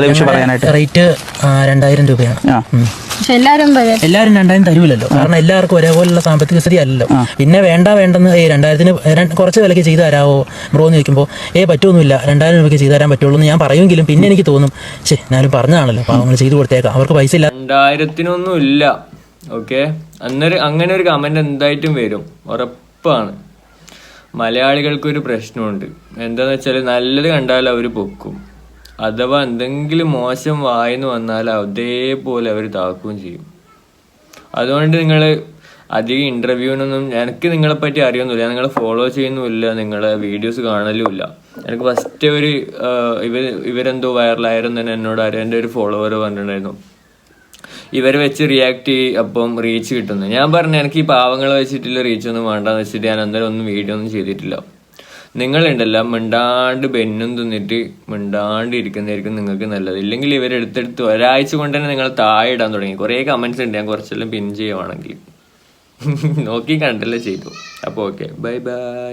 Rate 2000 രൂപയാണ്. എല്ലാരും 2000 തരൂലല്ലോ, കാരണം എല്ലാവർക്കും ഒരേപോലുള്ള സാമ്പത്തിക സ്ഥിതി അല്ലല്ലോ. പിന്നെ വേണ്ടെന്ന് 2000 കുറച്ച് വിലയ്ക്ക് ചെയ്തു തരാമോ ബ്രോ എന്ന് ചോദിക്കുമ്പോൾ പറ്റുമൊന്നുമില്ല, 2000 രൂപയ്ക്ക് ചെയ്തു തരാൻ പറ്റുള്ളൂ എന്ന് ഞാൻ പറയുമെങ്കിലും പിന്നെ എനിക്ക് തോന്നും ഞാനും പറഞ്ഞതാണല്ലോ, പാവങ്ങൾ ചെയ്തു കൊടുത്തേക്കാം, അവർക്ക് പൈസ ഇല്ല. 2000 ഇല്ല. ഓക്കെ, അങ്ങനെ ഒരു കമന്റ് എന്തായിട്ടും വരും, ഉറപ്പാണ്. മലയാളികൾക്കൊരു പ്രശ്നമുണ്ട്, എന്താന്ന് വെച്ചാൽ നല്ലത് കണ്ടാൽ അവർ പൊക്കും, അഥവാ എന്തെങ്കിലും മോശം വായിന്ന് വന്നാൽ അതേപോലെ അവർ താക്കുകയും ചെയ്യും. അതുകൊണ്ട് നിങ്ങൾ അധികം ഇന്റർവ്യൂവിനൊന്നും, എനിക്ക് നിങ്ങളെപ്പറ്റി അറിയൊന്നുമില്ല, നിങ്ങളെ ഫോളോ ചെയ്യുന്നുമില്ല, നിങ്ങളെ വീഡിയോസ് കാണലുമില്ല. എനിക്ക് ഫസ്റ്റ് ഇവരെന്തോ വൈറലായിരുന്നു തന്നെ എന്നോട് എൻ്റെ ഒരു ഫോളോവർ പറഞ്ഞിട്ടുണ്ടായിരുന്നു, ഇവരെ വെച്ച് റിയാക്ട് ചെയ്യും അപ്പം റീച്ച് കിട്ടുന്നു. ഞാൻ പറഞ്ഞു എനിക്ക് ഈ പാവങ്ങളെ വെച്ചിട്ടുള്ള റീച്ച് ഒന്നും വേണ്ടെന്ന് വെച്ചിട്ട് ഞാൻ അന്നേരം ഒന്നും വീഡിയോ ഒന്നും ചെയ്തിട്ടില്ല. നിങ്ങളുണ്ടല്ലോ മിണ്ടാണ്ട് ബെന്നും തിന്നിട്ട് മിണ്ടാണ്ട് ഇരിക്കുന്നതായിരിക്കും നിങ്ങൾക്ക് നല്ലത്. ഇല്ലെങ്കിൽ ഇവരെടുത്തെടുത്ത് ഒരാഴ്ച കൊണ്ട് തന്നെ നിങ്ങൾ താഴെ ഇടാൻ തുടങ്ങി. കുറേ കമന്റ്സ് ഉണ്ട്, ഞാൻ കുറച്ചെല്ലാം പിൻ ചെയ്യുവാണെങ്കിൽ നോക്കി കണ്ടല്ലേ ചെയ്തു. അപ്പോൾ ഓക്കെ, ബൈ ബൈ.